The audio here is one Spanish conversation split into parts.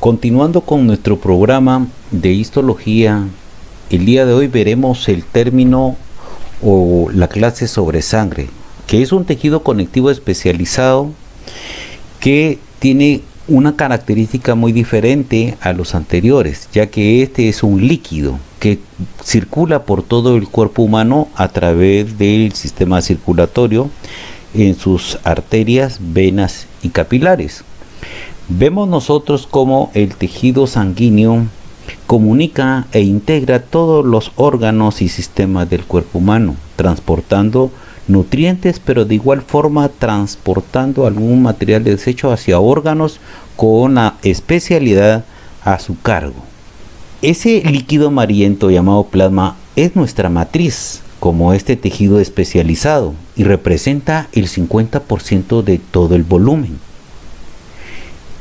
Continuando con nuestro programa de histología, el día de hoy veremos el término o la clase sobre sangre, que es un tejido conectivo especializado que tiene una característica muy diferente a los anteriores, ya que este es un líquido que circula por todo el cuerpo humano a través del sistema circulatorio en sus arterias, venas y capilares. Vemos nosotros cómo el tejido sanguíneo comunica e integra todos los órganos y sistemas del cuerpo humano, transportando nutrientes, pero de igual forma transportando algún material de desecho hacia órganos con una especialidad a su cargo. Ese líquido amarillento llamado plasma es nuestra matriz, como este tejido especializado, y representa el 50% de todo el volumen.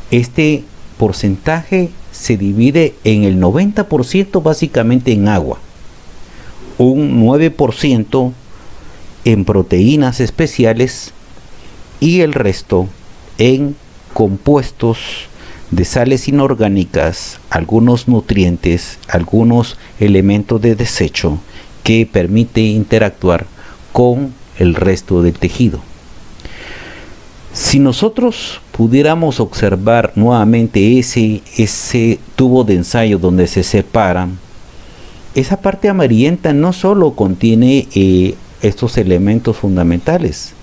Este porcentaje se divide en el 90% básicamente en agua, un 9% en proteínas especiales y el resto en compuestos de sales inorgánicas, algunos nutrientes, algunos elementos de desecho que permite interactuar con el resto del tejido. Si nosotros pudiéramos observar nuevamente ese tubo de ensayo donde se separan, esa parte amarillenta no solo contiene estos elementos fundamentales,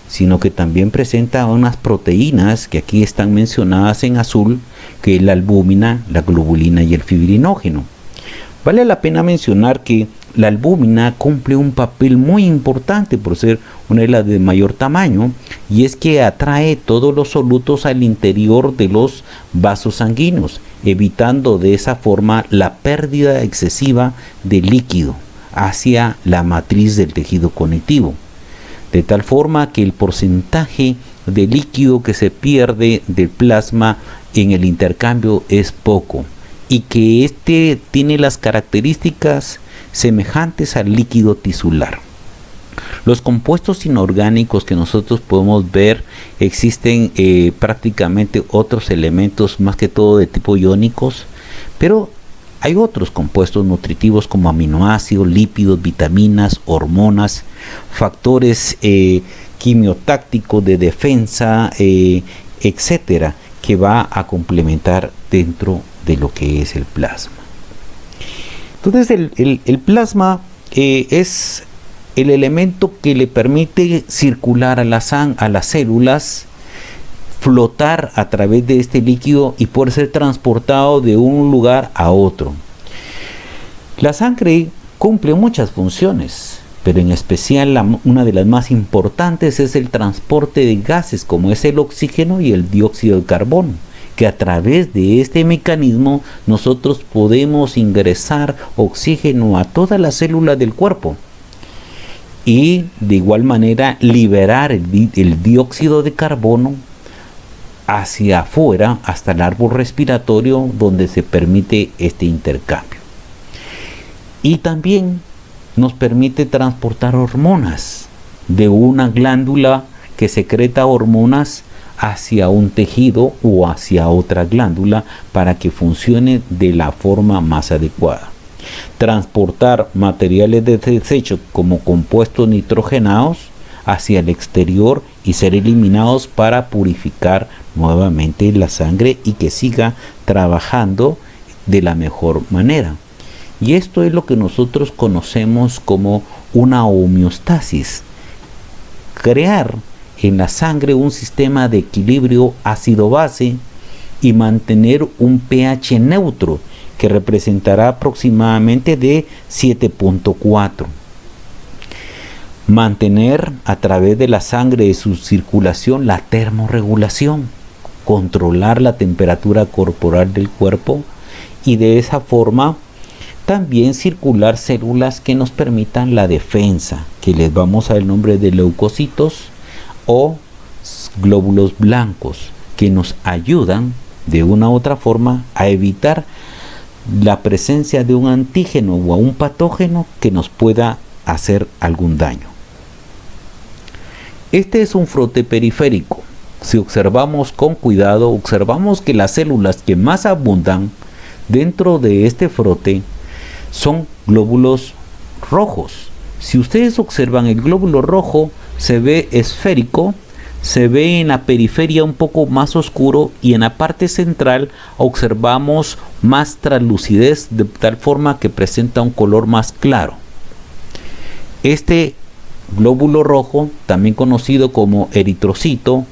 sino que también presenta unas proteínas que aquí están mencionadas en azul, que es la albúmina, la globulina y el fibrinógeno. Vale la pena mencionar que la albúmina cumple un papel muy importante por ser una de las de mayor tamaño, y es que atrae todos los solutos al interior de los vasos sanguíneos, evitando de esa forma la pérdida excesiva de líquido hacia la matriz del tejido conectivo, de tal forma que el porcentaje de líquido que se pierde del plasma en el intercambio es poco, y que este tiene las características semejantes al líquido tisular. Los compuestos inorgánicos que nosotros podemos ver, existen prácticamente otros elementos más que todo de tipo iónicos, pero hay otros compuestos nutritivos como aminoácidos, lípidos, vitaminas, hormonas, factores quimiotácticos de defensa, etcétera, que va a complementar dentro de lo que es el plasma. Entonces el plasma es el elemento que le permite circular a las células, flotar a través de este líquido y poder ser transportado de un lugar a otro. La sangre cumple muchas funciones, pero en especial una de las más importantes es el transporte de gases, como es el oxígeno y el dióxido de carbono, que a través de este mecanismo nosotros podemos ingresar oxígeno a todas las células del cuerpo y de igual manera liberar el dióxido de carbono hacia afuera hasta el árbol respiratorio, donde se permite este intercambio. Y también nos permite transportar hormonas de una glándula que secreta hormonas hacia un tejido o hacia otra glándula para que funcione de la forma más adecuada. Transportar materiales de desecho como compuestos nitrogenados hacia el exterior y ser eliminados para purificar nuevamente la sangre y que siga trabajando de la mejor manera. Y esto es lo que nosotros conocemos como una homeostasis. Crear en la sangre un sistema de equilibrio ácido-base y mantener un pH neutro que representará aproximadamente de 7.4. Mantener a través de la sangre de su circulación la termorregulación, controlar la temperatura corporal del cuerpo y de esa forma también circular células que nos permitan la defensa, que les vamos a dar el nombre de leucocitos o glóbulos blancos, que nos ayudan de una u otra forma a evitar la presencia de un antígeno o un patógeno que nos pueda hacer algún daño. Este es un frote periférico si observamos con cuidado, observamos que las células que más abundan dentro de este frote son glóbulos rojos. Si ustedes observan, el glóbulo rojo se ve esférico, se ve en la periferia un poco más oscuro y en la parte central observamos más translucidez, de tal forma que presenta un color más claro. Este glóbulo rojo, también conocido como eritrocito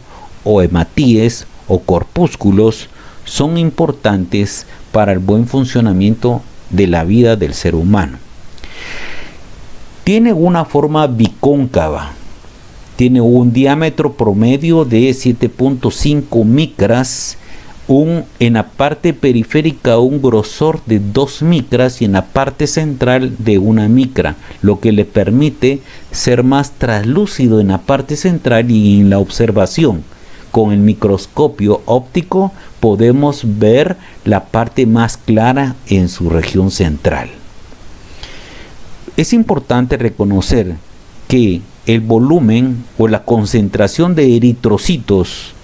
o hematíes o corpúsculos, son importantes para el buen funcionamiento de la vida del ser humano. Tiene una forma bicóncava, tiene un diámetro promedio de 7.5 micras, en la parte periférica un grosor de 2 micras y en la parte central de 1 micra, lo que le permite ser más translúcido en la parte central. Y en la observación con el microscopio óptico podemos ver la parte más clara en su región central. Es importante reconocer que el volumen o la concentración de eritrocitos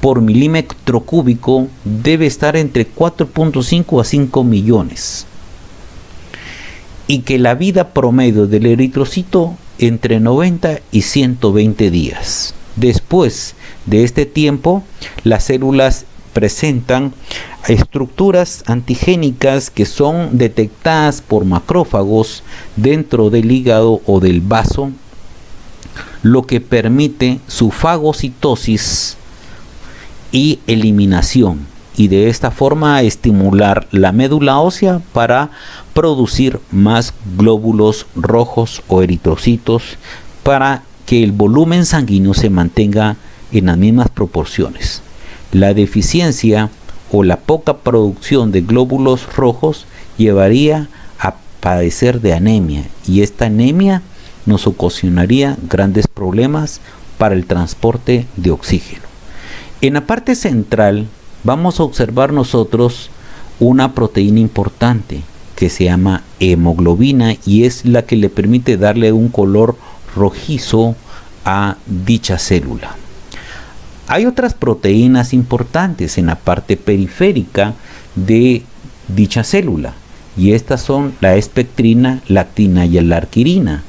por milímetro cúbico debe estar entre 4.5 a 5 millones. Y que la vida promedio del eritrocito entre 90 y 120 días. Después de este tiempo, las células presentan estructuras antigénicas que son detectadas por macrófagos dentro del hígado o del vaso, lo que permite su fagocitosis y eliminación, y de esta forma estimular la médula ósea para producir más glóbulos rojos o eritrocitos, para que el volumen sanguíneo se mantenga en las mismas proporciones. La deficiencia o la poca producción de glóbulos rojos llevaría a padecer de anemia, y esta anemia nos ocasionaría grandes problemas para el transporte de oxígeno. En la parte central vamos a observar nosotros una proteína importante que se llama hemoglobina, y es la que le permite darle un color rojizo a dicha célula. Hay otras proteínas importantes en la parte periférica de dicha célula, y estas son la espectrina, la actina y la arquirina.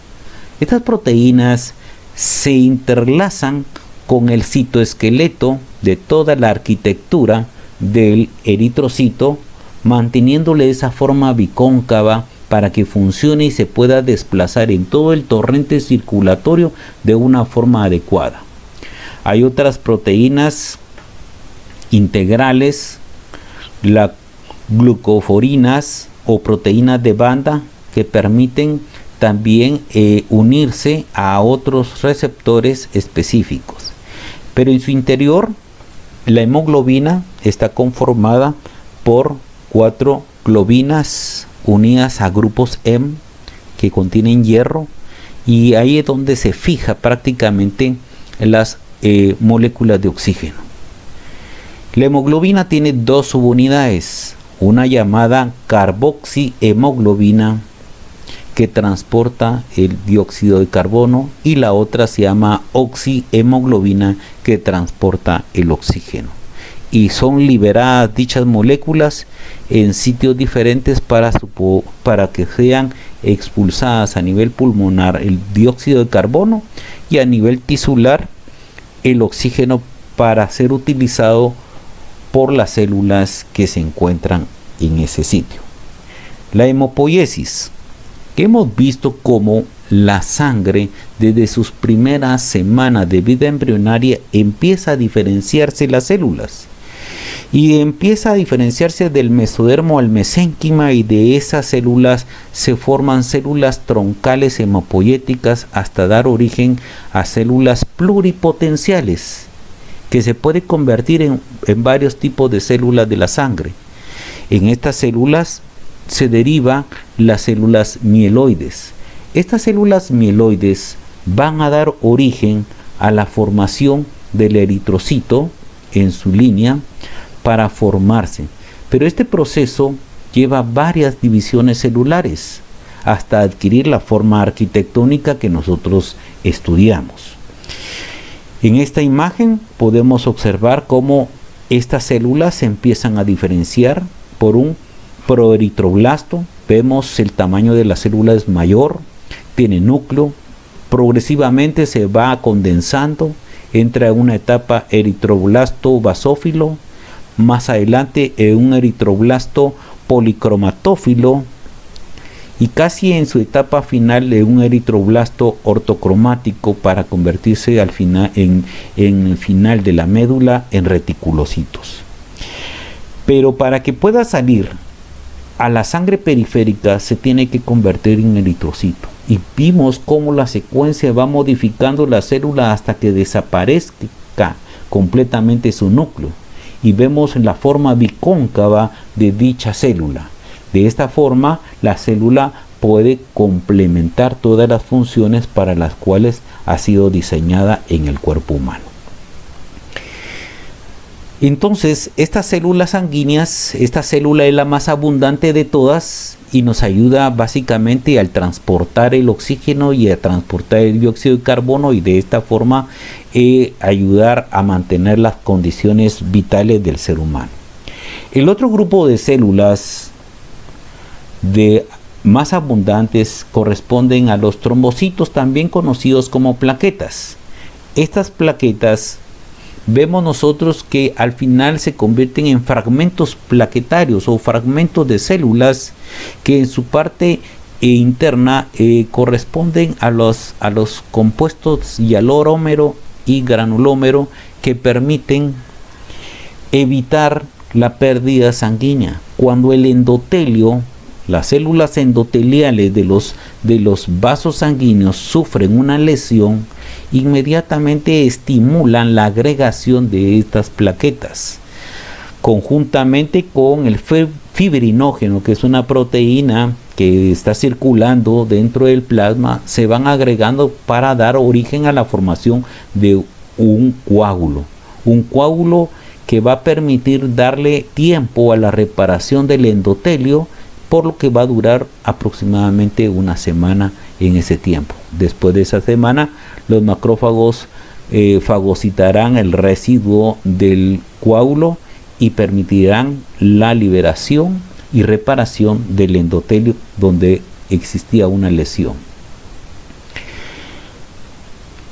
Estas proteínas se interlazan con el citoesqueleto de toda la arquitectura del eritrocito, manteniéndole esa forma bicóncava para que funcione y se pueda desplazar en todo el torrente circulatorio de una forma adecuada. Hay otras proteínas integrales, las glucoforinas o proteínas de banda, que permiten también unirse a otros receptores específicos. Pero en su interior, la hemoglobina está conformada por 4 globinas unidas a grupos M que contienen hierro, y ahí es donde se fija prácticamente las moléculas de oxígeno. La hemoglobina tiene 2 subunidades, una llamada carboxihemoglobina, que transporta el dióxido de carbono, y la otra se llama oxihemoglobina, que transporta el oxígeno, y son liberadas dichas moléculas en sitios diferentes para que sean expulsadas a nivel pulmonar el dióxido de carbono, y a nivel tisular el oxígeno, para ser utilizado por las células que se encuentran en ese sitio. La hemopoiesis, que hemos visto cómo la sangre desde sus primeras semanas de vida embrionaria empieza a diferenciarse las células, y empieza a diferenciarse del mesodermo al mesénquima, y de esas células se forman células troncales hemopoiéticas hasta dar origen a células pluripotenciales, que se puede convertir en varios tipos de células de la sangre. En estas células se derivan las células mieloides. Estas células mieloides van a dar origen a la formación del eritrocito en su línea para formarse. Pero este proceso lleva varias divisiones celulares hasta adquirir la forma arquitectónica que nosotros estudiamos. En esta imagen podemos observar cómo estas células se empiezan a diferenciar por un proeritroblasto. Vemos el tamaño de la célula es mayor, tiene núcleo, progresivamente se va condensando, entra en una etapa eritroblasto basófilo, más adelante en un eritroblasto policromatófilo y casi en su etapa final de un eritroblasto ortocromático para convertirse al final en el final de la médula en reticulocitos. Pero para que pueda salir a la sangre periférica se tiene que convertir en eritrocito. Y vimos cómo la secuencia va modificando la célula hasta que desaparezca completamente su núcleo. Y vemos la forma bicóncava de dicha célula. De esta forma, la célula puede complementar todas las funciones para las cuales ha sido diseñada en el cuerpo humano. Entonces, estas células sanguíneas, esta célula es la más abundante de todas y nos ayuda básicamente al transportar el oxígeno y a transportar el dióxido de carbono y de esta forma ayudar a mantener las condiciones vitales del ser humano. El otro grupo de células más abundantes corresponden a los trombocitos, también conocidos como plaquetas. Estas plaquetas vemos nosotros que al final se convierten en fragmentos plaquetarios o fragmentos de células que en su parte interna corresponden a los compuestos hialurómero y granulómero que permiten evitar la pérdida sanguínea. Cuando el endotelio, las células endoteliales de los vasos sanguíneos sufren una lesión, inmediatamente estimulan la agregación de estas plaquetas. Conjuntamente con el fibrinógeno, que es una proteína que está circulando dentro del plasma, se van agregando para dar origen a la formación de un coágulo. Un coágulo que va a permitir darle tiempo a la reparación del endotelio, por lo que va a durar aproximadamente una semana en ese tiempo. Después de esa semana, los macrófagos fagocitarán el residuo del coágulo y permitirán la liberación y reparación del endotelio donde existía una lesión.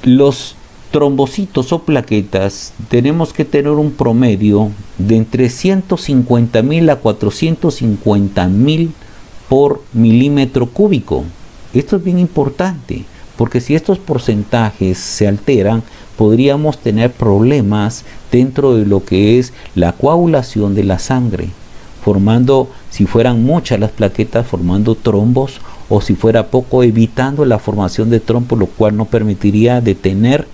Los trombocitos o plaquetas tenemos que tener un promedio de entre 150.000 a 450.000 por milímetro cúbico. Esto es bien importante porque si estos porcentajes se alteran, podríamos tener problemas dentro de lo que es la coagulación de la sangre, formando, si fueran muchas las plaquetas, formando trombos, o si fuera poco, evitando la formación de trombos, lo cual no permitiría detener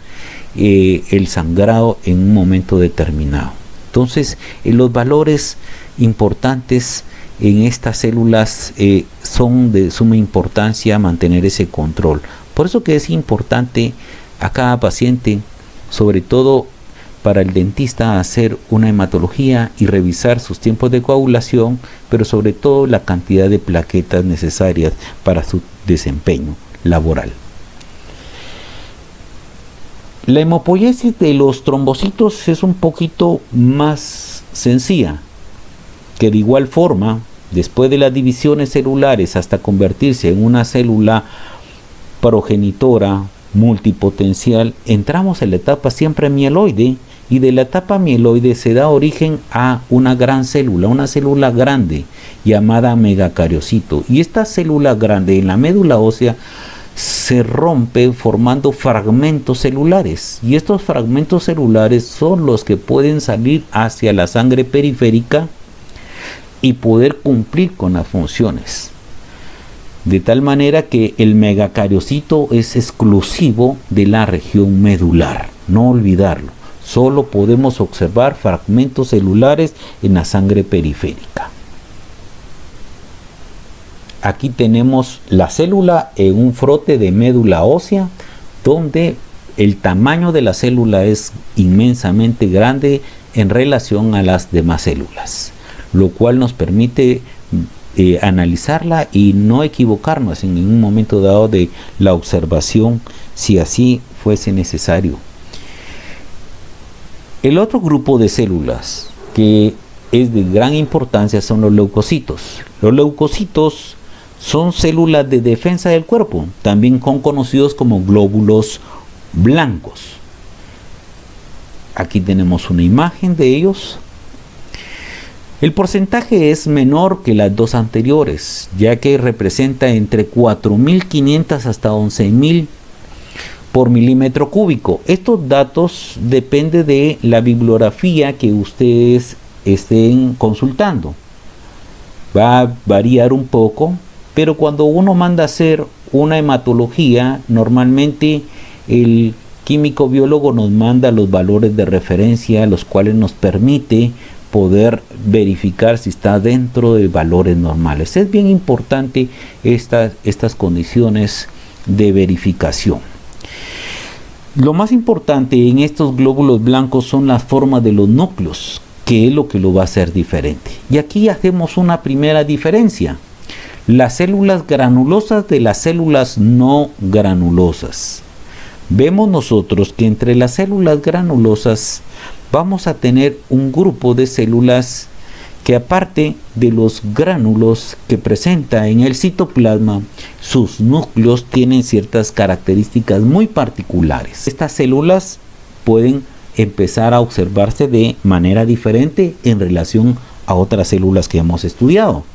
el sangrado en un momento determinado. Entonces, los valores importantes en estas células son de suma importancia mantener ese control. Por eso que es importante a cada paciente, sobre todo para el dentista, hacer una hematología y revisar sus tiempos de coagulación, pero sobre todo la cantidad de plaquetas necesarias para su desempeño laboral. La hemopoiesis de los trombocitos es un poquito más sencilla, que de igual forma, después de las divisiones celulares hasta convertirse en una célula progenitora multipotencial, entramos en la etapa siempre mieloide, y de la etapa mieloide se da origen a una gran célula, una célula grande llamada megacariocito, y esta célula grande en la médula ósea se rompe formando fragmentos celulares, y estos fragmentos celulares son los que pueden salir hacia la sangre periférica y poder cumplir con las funciones, de tal manera que el megacariocito es exclusivo de la región medular, no olvidarlo. Solo podemos observar fragmentos celulares en la sangre periférica. Aquí tenemos la célula en un frote de médula ósea, donde el tamaño de la célula es inmensamente grande en relación a las demás células, lo cual nos permite analizarla y no equivocarnos en ningún momento dado de la observación, si así fuese necesario. El otro grupo de células que es de gran importancia son los leucocitos. Los leucocitos son células de defensa del cuerpo, también son conocidos como glóbulos blancos. Aquí tenemos una imagen de ellos. El porcentaje es menor que las dos anteriores, ya que representa entre 4.500 hasta 11.000 por milímetro cúbico. Estos datos dependen de la bibliografía que ustedes estén consultando. Va a variar un poco, pero cuando uno manda a hacer una hematología, normalmente el químico biólogo nos manda los valores de referencia, los cuales nos permite poder verificar si está dentro de valores normales. Es bien importante estas condiciones de verificación. Lo más importante en estos glóbulos blancos son las formas de los núcleos, que es lo que lo va a hacer diferente. Y aquí hacemos una primera diferencia: las células granulosas de las células no granulosas. Vemos nosotros que entre las células granulosas vamos a tener un grupo de células que, aparte de los gránulos que presenta en el citoplasma, sus núcleos tienen ciertas características muy particulares. Estas células pueden empezar a observarse de manera diferente en relación a otras células que hemos estudiado.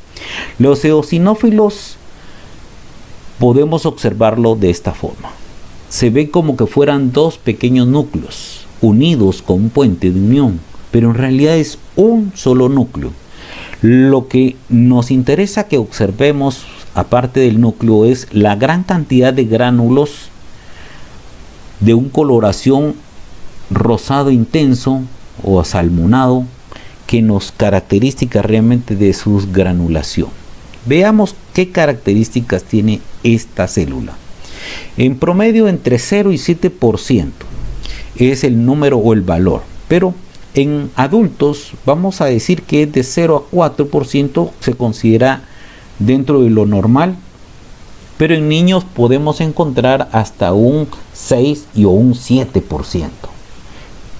Los eosinófilos podemos observarlo de esta forma. Se ve como que fueran dos pequeños núcleos unidos con un puente de unión, pero en realidad es un solo núcleo. Lo que nos interesa que observemos, aparte del núcleo, es la gran cantidad de gránulos de una coloración rosado intenso o asalmonado que nos caracteriza realmente de su granulación. Veamos qué características tiene esta célula. En promedio, entre 0 y 7% es el número o el valor, pero en adultos vamos a decir que es de 0 a 4%, se considera dentro de lo normal, pero en niños podemos encontrar hasta un 6 y o un 7%.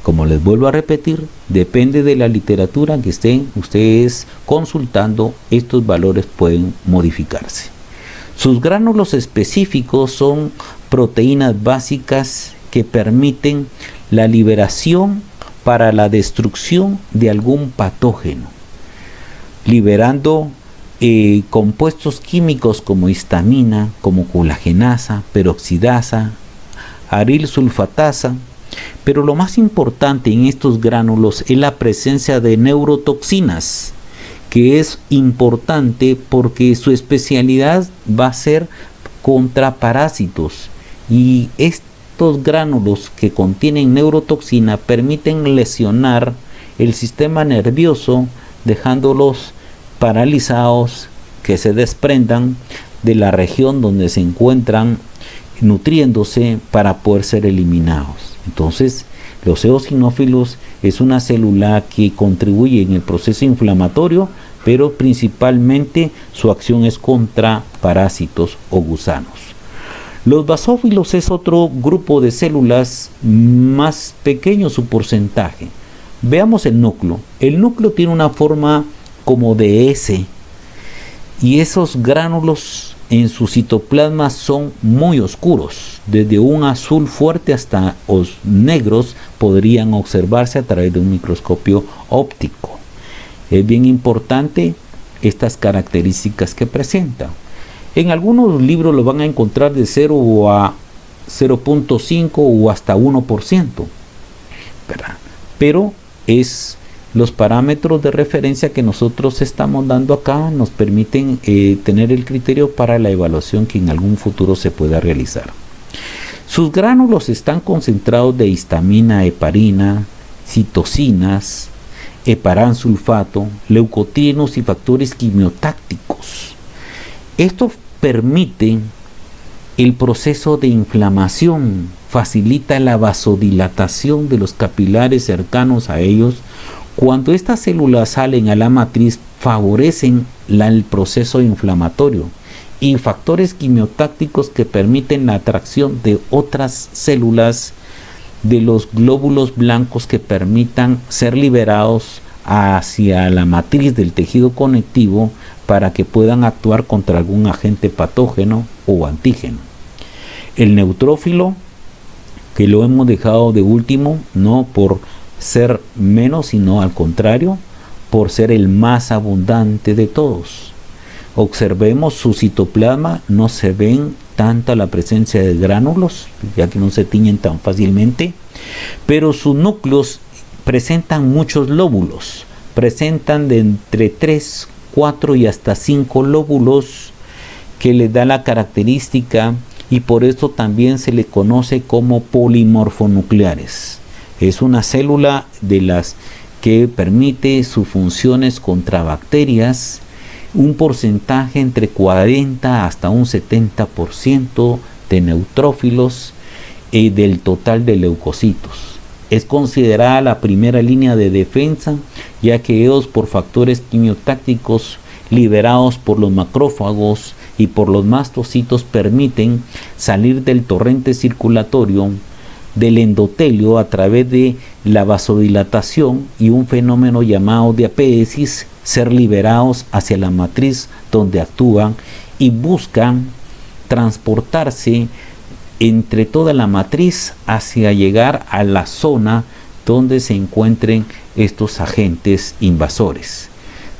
Como les vuelvo a repetir, depende de la literatura que estén ustedes consultando, estos valores pueden modificarse. Sus gránulos específicos son proteínas básicas que permiten la liberación para la destrucción de algún patógeno, liberando compuestos químicos como histamina, como colagenasa, peroxidasa, aril sulfatasa. Pero lo más importante en estos gránulos es la presencia de neurotoxinas, que es importante porque su especialidad va a ser contra parásitos, y estos gránulos que contienen neurotoxina permiten lesionar el sistema nervioso, dejándolos paralizados, que se desprendan de la región donde se encuentran nutriéndose para poder ser eliminados. Entonces, los eosinófilos es una célula que contribuye en el proceso inflamatorio, pero principalmente su acción es contra parásitos o gusanos. Los basófilos es otro grupo de células más pequeño su porcentaje. Veamos el núcleo. El núcleo tiene una forma como de S, y esos gránulos en su citoplasma son muy oscuros, desde un azul fuerte hasta los negros podrían observarse a través de un microscopio óptico. Es bien importante estas características que presenta. En algunos libros lo van a encontrar de 0 a 0.5 o hasta 1%, ¿verdad? Pero es los parámetros de referencia que nosotros estamos dando acá nos permiten tener el criterio para la evaluación que en algún futuro se pueda realizar. Sus gránulos están concentrados de histamina, heparina, citocinas, heparansulfato, leucotrienos y factores quimiotácticos. Esto permite el proceso de inflamación, facilita la vasodilatación de los capilares cercanos a ellos. Cuando estas células salen a la matriz, favorecen el proceso inflamatorio, y factores quimiotácticos que permiten la atracción de otras células de los glóbulos blancos que permitan ser liberados hacia la matriz del tejido conectivo para que puedan actuar contra algún agente patógeno o antígeno. El neutrófilo, que lo hemos dejado de último, no por ser menos, sino al contrario, por ser el más abundante de todos. Observemos su citoplasma, no se ven tanta la presencia de gránulos, ya que no se tiñen tan fácilmente, pero sus núcleos presentan muchos lóbulos, presentan de entre 3, 4 y hasta 5 lóbulos, que le da la característica, y por esto también se le conoce como polimorfonucleares. Es una célula de las que permite sus funciones contra bacterias, un porcentaje entre 40 hasta un 70% de neutrófilos y del total de leucocitos. Es considerada la primera línea de defensa, ya que ellos, por factores quimiotácticos liberados por los macrófagos y por los mastocitos, permiten salir del torrente circulatorio del endotelio a través de la vasodilatación y un fenómeno llamado diapédesis, ser liberados hacia la matriz donde actúan y buscan transportarse entre toda la matriz hacia llegar a la zona donde se encuentren estos agentes invasores.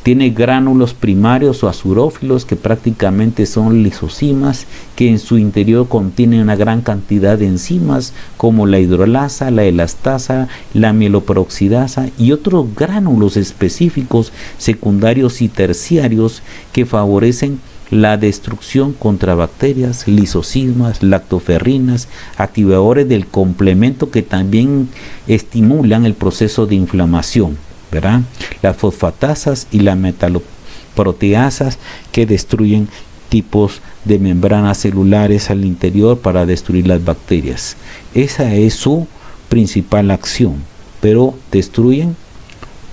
Tiene gránulos primarios o azurófilos, que prácticamente son lisocimas, que en su interior contienen una gran cantidad de enzimas como la hidrolasa, la elastasa, la mieloperoxidasa y otros gránulos específicos secundarios y terciarios que favorecen la destrucción contra bacterias, lisocimas, lactoferrinas, activadores del complemento que también estimulan el proceso de inflamación, ¿verdad? Las fosfatasas y las metaloproteasas, que destruyen tipos de membranas celulares al interior para destruir las bacterias. Esa es su principal acción, pero destruyen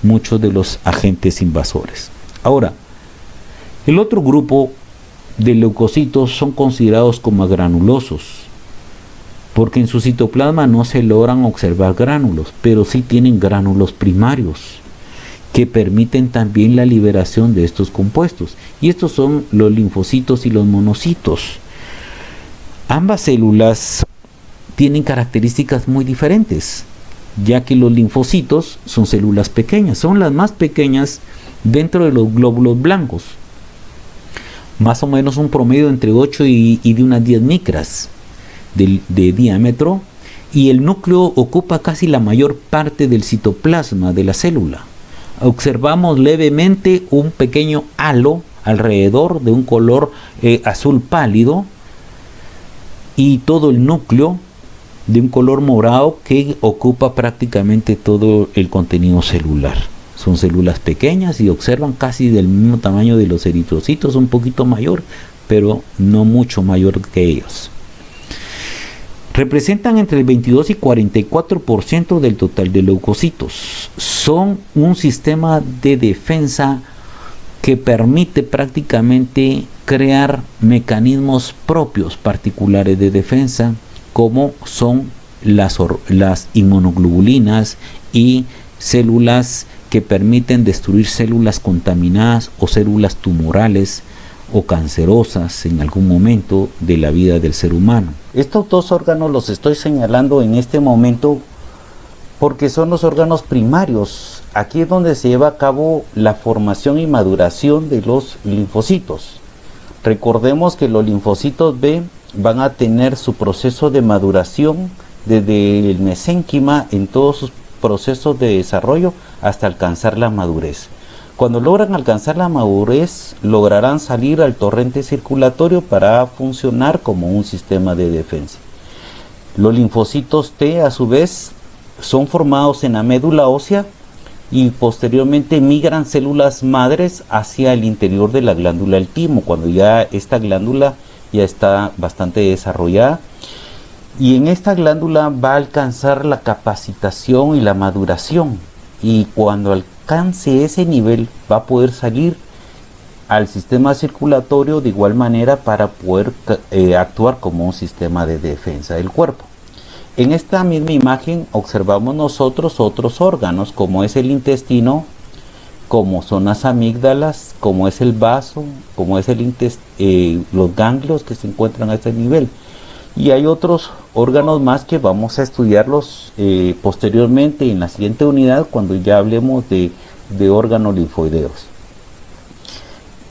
muchos de los agentes invasores. Ahora, el otro grupo de leucocitos son considerados como granulosos, porque en su citoplasma no se logran observar gránulos, pero sí tienen gránulos primarios que permiten también la liberación de estos compuestos, y estos son los linfocitos y los monocitos. Ambas células tienen características muy diferentes, ya que los linfocitos son células pequeñas, son las más pequeñas dentro de los glóbulos blancos, más o menos un promedio entre 8 y de unas 10 micras de diámetro, y el núcleo ocupa casi la mayor parte del citoplasma de la célula. Observamos levemente un pequeño halo alrededor de un color azul pálido, y todo el núcleo de un color morado que ocupa prácticamente todo el contenido celular. Son células pequeñas y observan casi del mismo tamaño de los eritrocitos, un poquito mayor, pero no mucho mayor que ellos. Representan entre el 22 y 44% del total de leucocitos. Son un sistema de defensa que permite prácticamente crear mecanismos propios particulares de defensa, como son las inmunoglobulinas y células que permiten destruir células contaminadas o células tumorales o cancerosas en algún momento de la vida del ser humano. Estos dos órganos los estoy señalando en este momento porque son los órganos primarios. Aquí es donde se lleva a cabo la formación y maduración de los linfocitos. Recordemos que los linfocitos B van a tener su proceso de maduración desde el mesénquima en todos sus procesos de desarrollo hasta alcanzar la madurez. Cuando logran alcanzar la madurez, lograrán salir al torrente circulatorio para funcionar como un sistema de defensa. Los linfocitos T, a su vez, son formados en la médula ósea y posteriormente migran células madres hacia el interior de la glándula del timo, cuando ya esta glándula ya está bastante desarrollada. Y en esta glándula va a alcanzar la capacitación y la maduración, y cuando alcance ese nivel va a poder salir al sistema circulatorio de igual manera para poder actuar como un sistema de defensa del cuerpo. En esta misma imagen observamos nosotros otros órganos, como es el intestino, como son las amígdalas, como es el vaso, como es los ganglios que se encuentran a este nivel. Y hay otros órganos más que vamos a estudiarlos posteriormente en la siguiente unidad, cuando ya hablemos de órganos linfoideos.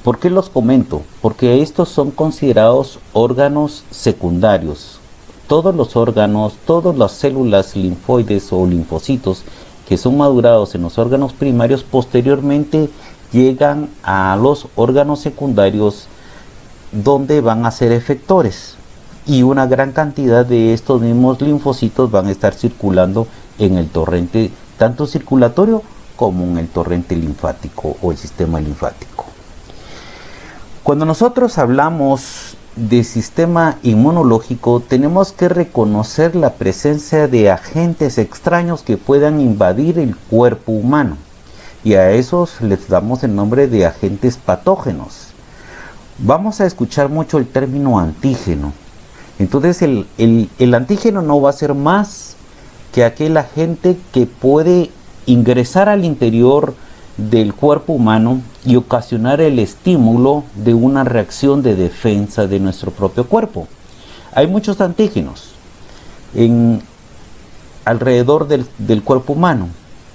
¿Por qué los comento? Porque estos son considerados órganos secundarios. Todos los órganos, todas las células linfoides o linfocitos que son madurados en los órganos primarios, posteriormente llegan a los órganos secundarios, donde van a ser efectores, y una gran cantidad de estos mismos linfocitos van a estar circulando en el torrente tanto circulatorio como en el torrente linfático o el sistema linfático. Cuando nosotros hablamos de sistema inmunológico, tenemos que reconocer la presencia de agentes extraños que puedan invadir el cuerpo humano, y a esos les damos el nombre de agentes patógenos. Vamos a escuchar mucho el término antígeno. Entonces el antígeno no va a ser más que aquel agente que puede ingresar al interior del cuerpo humano y ocasionar el estímulo de una reacción de defensa de nuestro propio cuerpo. Hay muchos antígenos alrededor del cuerpo humano.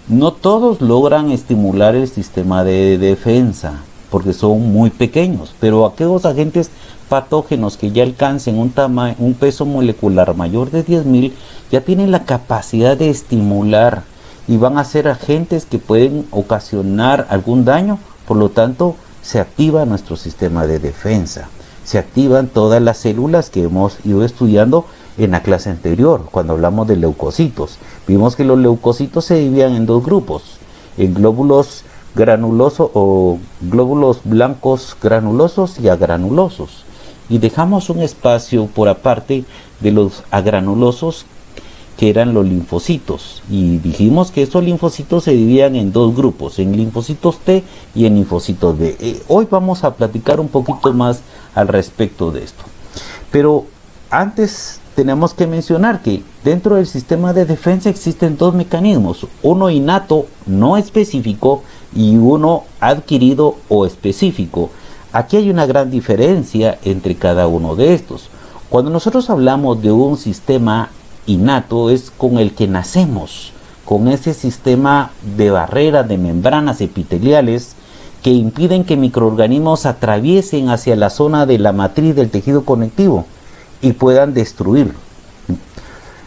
No todos logran estimular el sistema de defensa porque son muy pequeños, pero aquellos agentes patógenos que ya alcancen un peso molecular mayor de 10.000 ya tienen la capacidad de estimular y van a ser agentes que pueden ocasionar algún daño. Por lo tanto, se activa nuestro sistema de defensa, se activan todas las células que hemos ido estudiando en la clase anterior, cuando hablamos de leucocitos. Vimos que los leucocitos se dividían en dos grupos, en glóbulos granulosos o glóbulos blancos granulosos y agranulosos, y dejamos un espacio por aparte de los agranulosos, que eran los linfocitos, y dijimos que estos linfocitos se dividían en dos grupos, en linfocitos T y en linfocitos B. Hoy vamos a platicar un poquito más al respecto de esto, pero antes tenemos que mencionar que dentro del sistema de defensa existen dos mecanismos, uno innato no específico y uno adquirido o específico. Aquí hay una gran diferencia entre cada uno de estos. Cuando nosotros hablamos de un sistema innato, es con el que nacemos, con ese sistema de barrera, de membranas epiteliales que impiden que microorganismos atraviesen hacia la zona de la matriz del tejido conectivo y puedan destruirlo.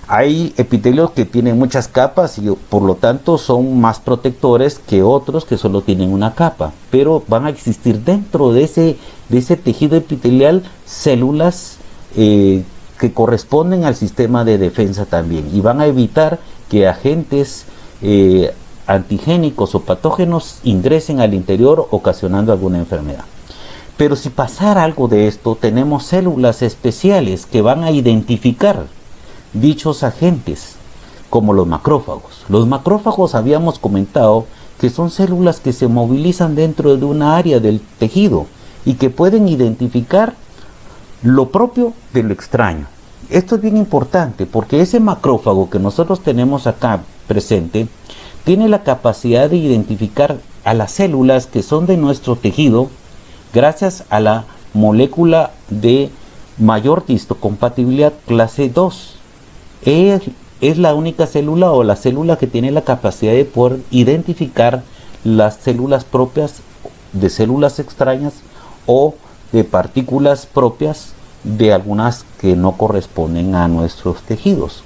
Hay epitelios que tienen muchas capas y por lo tanto son más protectores que otros que solo tienen una capa, pero van a existir dentro de ese tejido epitelial células que corresponden al sistema de defensa también, y van a evitar que agentes antigénicos o patógenos ingresen al interior ocasionando alguna enfermedad. Pero si pasara algo de esto, tenemos células especiales que van a identificar dichos agentes, como los macrófagos. Los macrófagos, habíamos comentado que son células que se movilizan dentro de una área del tejido y que pueden identificar lo propio de lo extraño. Esto es bien importante porque ese macrófago que nosotros tenemos acá presente tiene la capacidad de identificar a las células que son de nuestro tejido gracias a la molécula de mayor histocompatibilidad clase 2. Es la única célula o la célula que tiene la capacidad de poder identificar las células propias de células extrañas o de partículas propias de algunas que no corresponden a nuestros tejidos.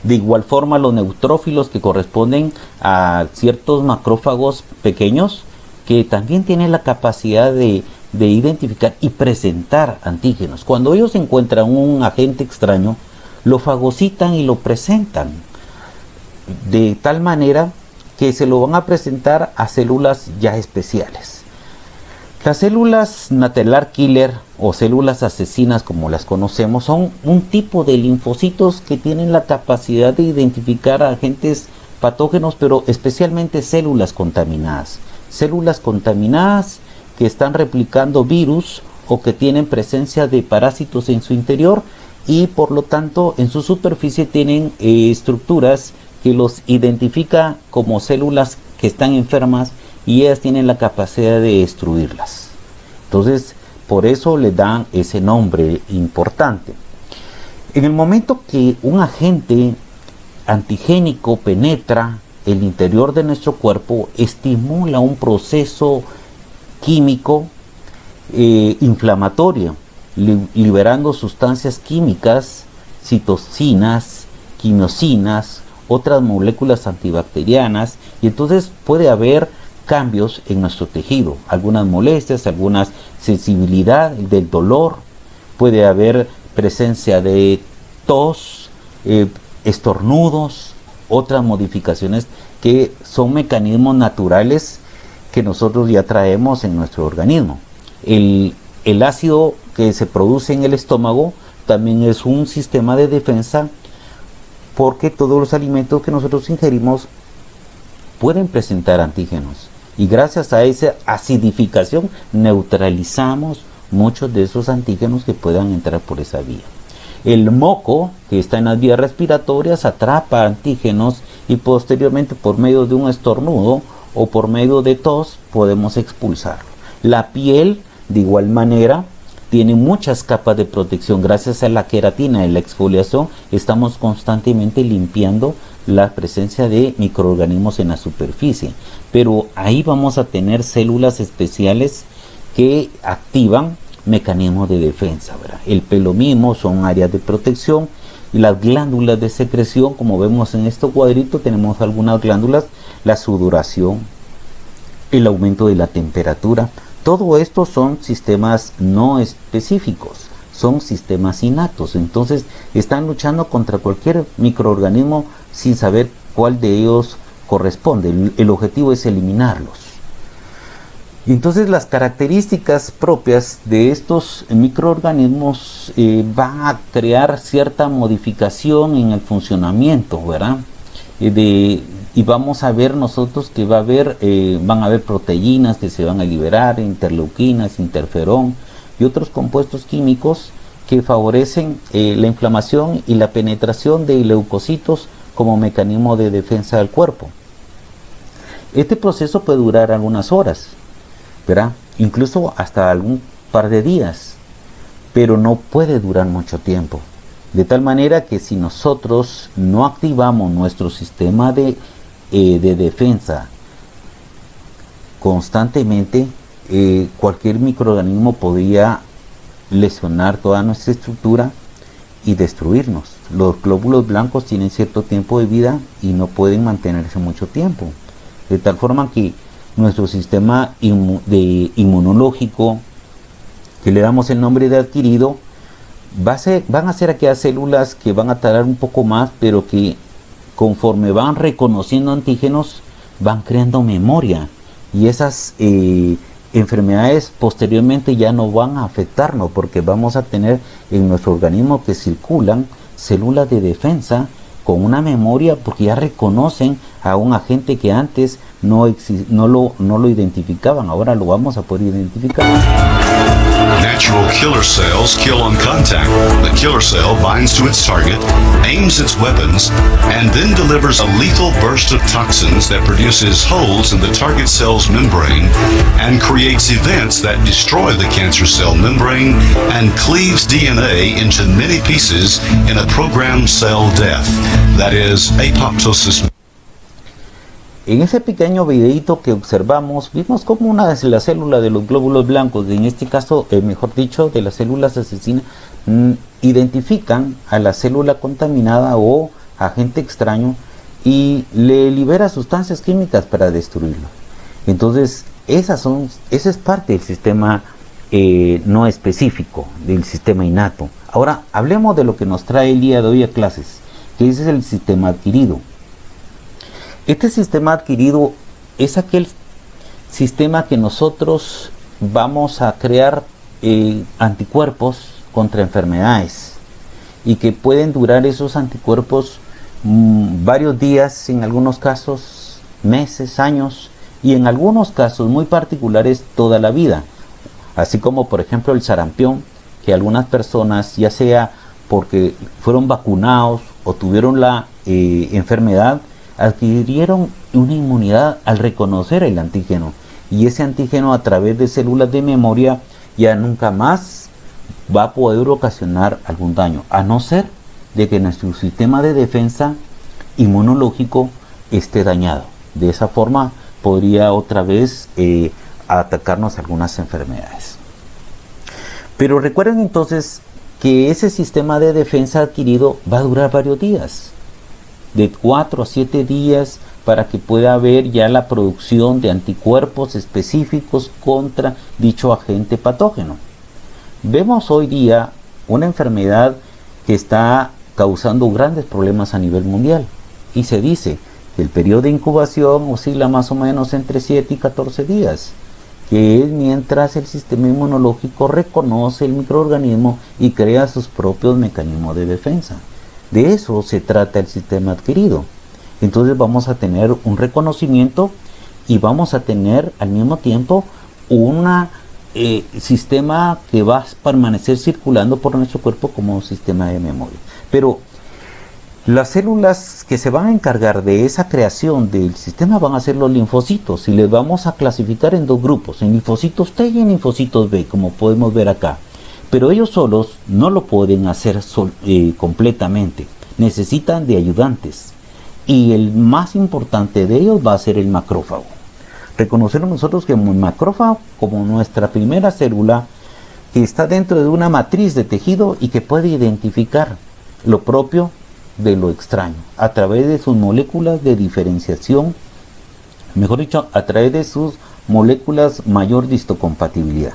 De igual forma, los neutrófilos, que corresponden a ciertos macrófagos pequeños, que también tienen la capacidad de identificar y presentar antígenos. Cuando ellos encuentran un agente extraño, lo fagocitan y lo presentan de tal manera que se lo van a presentar a células ya especiales. Las células Natural Killer o células asesinas, como las conocemos, son un tipo de linfocitos que tienen la capacidad de identificar agentes patógenos, pero especialmente células contaminadas. Células contaminadas que están replicando virus o que tienen presencia de parásitos en su interior, y por lo tanto en su superficie tienen estructuras que los identifica como células que están enfermas y ellas tienen la capacidad de destruirlas. Entonces, por eso le dan ese nombre importante. En el momento que un agente antigénico penetra el interior de nuestro cuerpo, estimula un proceso químico inflamatorio, liberando sustancias químicas, citocinas, quimiosinas, otras moléculas antibacterianas, y entonces puede haber cambios en nuestro tejido, algunas molestias, alguna sensibilidad del dolor, puede haber presencia de tos, estornudos, otras modificaciones que son mecanismos naturales que nosotros ya traemos en nuestro organismo. El ácido que se produce en el estómago también es un sistema de defensa, porque todos los alimentos que nosotros ingerimos pueden presentar antígenos, y gracias a esa acidificación neutralizamos muchos de esos antígenos que puedan entrar por esa vía. El moco, que está en las vías respiratorias, atrapa antígenos y posteriormente por medio de un estornudo o por medio de tos podemos expulsarlo. La piel, de igual manera, tiene muchas capas de protección. Gracias a la queratina y la exfoliación estamos constantemente limpiando la presencia de microorganismos en la superficie, pero ahí vamos a tener células especiales que activan mecanismos de defensa, ¿verdad? El pelo mismo son áreas de protección, y las glándulas de secreción, como vemos en este cuadrito, tenemos algunas glándulas, la sudoración, el aumento de la temperatura. Todo esto son sistemas no específicos, son sistemas innatos. Entonces están luchando contra cualquier microorganismo sin saber cuál de ellos corresponde. El objetivo es eliminarlos. Entonces las características propias de estos microorganismos van a crear cierta modificación en el funcionamiento, ¿verdad? Y vamos a ver nosotros que van a haber proteínas que se van a liberar, interleuquinas, interferón y otros compuestos químicos que favorecen la inflamación y la penetración de leucocitos como mecanismo de defensa del cuerpo. Este proceso puede durar algunas horas, ¿verdad? Incluso hasta algún par de días, pero no puede durar mucho tiempo. De tal manera que si nosotros no activamos nuestro sistema de defensa constantemente, cualquier microorganismo podría lesionar toda nuestra estructura y destruirnos. Los glóbulos blancos tienen cierto tiempo de vida y no pueden mantenerse mucho tiempo, de tal forma que nuestro sistema inmunológico, que le damos el nombre de adquirido, van a ser aquellas células que van a tardar un poco más, pero que conforme van reconociendo antígenos, van creando memoria, y esas enfermedades posteriormente ya no van a afectarnos, porque vamos a tener en nuestro organismo que circulan células de defensa con una memoria, porque ya reconocen a un agente que antes no lo identificaban, ahora lo vamos a poder identificar. Natural killer cells kill on contact. The killer cell binds to its target, aims its weapons, and then delivers a lethal burst of toxins that produces holes in the target cell's membrane and creates events that destroy the cancer cell membrane and cleaves DNA into many pieces in a programmed cell death. That is apoptosis. En ese pequeño videito que observamos, vimos cómo una de las células de los glóbulos blancos, en este caso, mejor dicho, de las células asesinas, identifican a la célula contaminada o agente extraño y le libera sustancias químicas para destruirlo. Entonces, esa es parte del sistema no específico, del sistema innato. Ahora, hablemos de lo que nos trae el día de hoy a clases, que ese es el sistema adquirido. Este sistema adquirido es aquel sistema que nosotros vamos a crear anticuerpos contra enfermedades, y que pueden durar esos anticuerpos varios días, en algunos casos meses, años, y en algunos casos muy particulares toda la vida. Así como por ejemplo el sarampión, que algunas personas, ya sea porque fueron vacunados o tuvieron la enfermedad, adquirieron una inmunidad al reconocer el antígeno, y ese antígeno a través de células de memoria ya nunca más va a poder ocasionar algún daño, a no ser de que nuestro sistema de defensa inmunológico esté dañado. De esa forma podría otra vez atacarnos algunas enfermedades. Pero recuerden entonces que ese sistema de defensa adquirido va a durar varios días, de 4 a 7 días, para que pueda haber ya la producción de anticuerpos específicos contra dicho agente patógeno. Vemos hoy día una enfermedad que está causando grandes problemas a nivel mundial, y se dice que el periodo de incubación oscila más o menos entre 7 y 14 días, que es mientras el sistema inmunológico reconoce el microorganismo y crea sus propios mecanismos de defensa. De eso se trata el sistema adquirido. Entonces vamos a tener un reconocimiento y vamos a tener al mismo tiempo un sistema que va a permanecer circulando por nuestro cuerpo como un sistema de memoria. Pero las células que se van a encargar de esa creación del sistema van a ser los linfocitos, y les vamos a clasificar en dos grupos, en linfocitos T y en linfocitos B, como podemos ver acá. Pero ellos solos no lo pueden hacer completamente, necesitan de ayudantes, y el más importante de ellos va a ser el macrófago. Reconocer nosotros que el macrófago como nuestra primera célula, que está dentro de una matriz de tejido y que puede identificar lo propio de lo extraño a través de sus moléculas de diferenciación, mejor dicho, a través de sus moléculas mayor histocompatibilidad.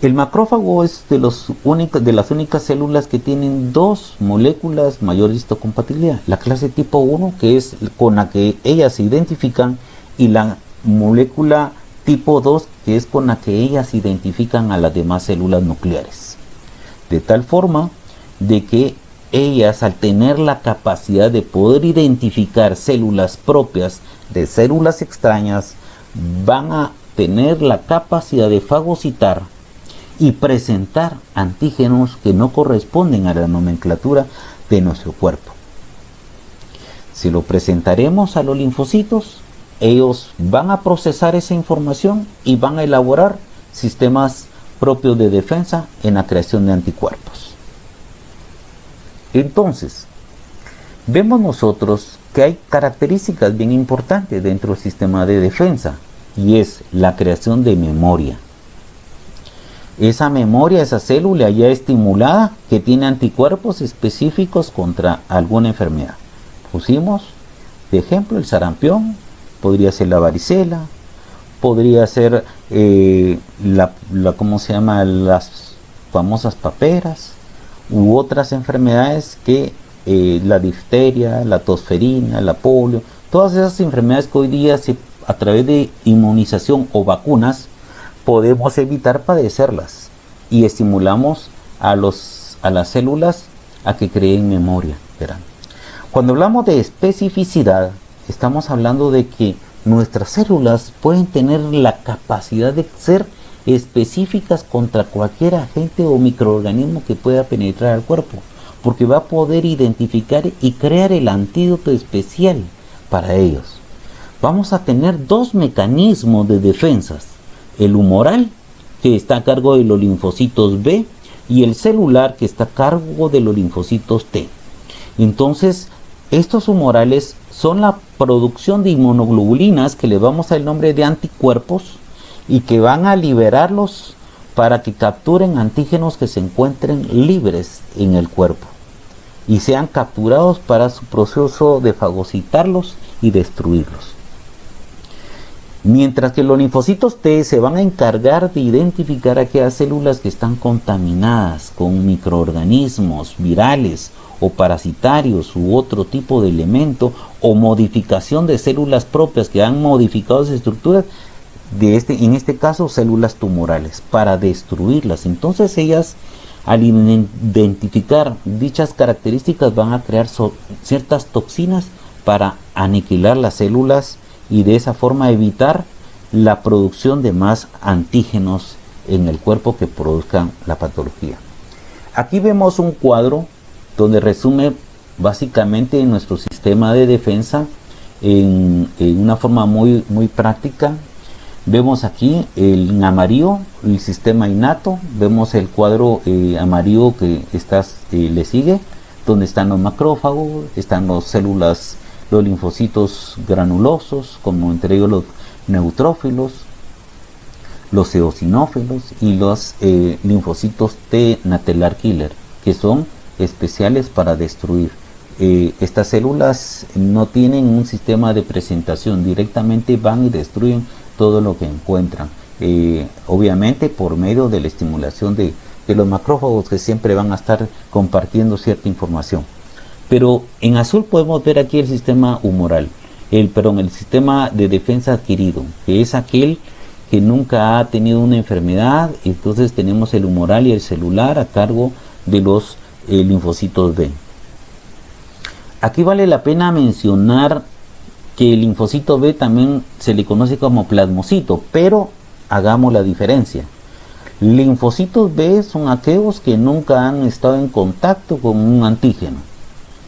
El macrófago es de las únicas células que tienen dos moléculas mayor histocompatibilidad, la clase tipo 1, que es con la que ellas se identifican, y la molécula tipo 2, que es con la que ellas identifican a las demás células nucleares, de tal forma de que ellas, al tener la capacidad de poder identificar células propias de células extrañas, van a tener la capacidad de fagocitar y presentar antígenos que no corresponden a la nomenclatura de nuestro cuerpo. Si lo presentaremos a los linfocitos, ellos van a procesar esa información y van a elaborar sistemas propios de defensa en la creación de anticuerpos. Entonces, vemos nosotros que hay características bien importantes dentro del sistema de defensa, y es la creación de memoria. Esa memoria, esa célula ya estimulada, que tiene anticuerpos específicos contra alguna enfermedad. Pusimos de ejemplo el sarampión, podría ser la varicela, podría ser las famosas paperas, u otras enfermedades que la difteria, la tosferina, la polio, todas esas enfermedades que hoy día a través de inmunización o vacunas podemos evitar padecerlas, y estimulamos a las células a que creen memoria. Verán. Cuando hablamos de especificidad, estamos hablando de que nuestras células pueden tener la capacidad de ser específicas contra cualquier agente o microorganismo que pueda penetrar al cuerpo, porque va a poder identificar y crear el antídoto especial para ellos. Vamos a tener dos mecanismos de defensas: el humoral, que está a cargo de los linfocitos B, y el celular, que está a cargo de los linfocitos T. Entonces, estos humorales son la producción de inmunoglobulinas, que le vamos a dar el nombre de anticuerpos, y que van a liberarlos para que capturen antígenos que se encuentren libres en el cuerpo y sean capturados para su proceso de fagocitarlos y destruirlos. Mientras que los linfocitos T se van a encargar de identificar aquellas células que están contaminadas con microorganismos virales o parasitarios u otro tipo de elemento, o modificación de células propias que han modificado sus estructuras, en este caso células tumorales, para destruirlas. Entonces ellas, al identificar dichas características, van a crear ciertas toxinas para aniquilar las células y de esa forma evitar la producción de más antígenos en el cuerpo que produzcan la patología. Aquí vemos un cuadro donde resume básicamente nuestro sistema de defensa en una forma muy práctica. Vemos aquí en amarillo el sistema innato, vemos el cuadro amarillo que le sigue, donde están los macrófagos, están las células, los linfocitos granulosos, como entre ellos los neutrófilos, los eosinófilos y los linfocitos T natural killer, que son especiales para destruir. Estas células no tienen un sistema de presentación, directamente van y destruyen todo lo que encuentran, obviamente por medio de la estimulación de los macrófagos, que siempre van a estar compartiendo cierta información. Pero en azul podemos ver aquí el sistema humoral, el sistema de defensa adquirido, que es aquel que nunca ha tenido una enfermedad. Entonces tenemos el humoral y el celular a cargo de los linfocitos B. Aquí vale la pena mencionar que el linfocito B también se le conoce como plasmocito, pero hagamos la diferencia. Linfocitos B son aquellos que nunca han estado en contacto con un antígeno,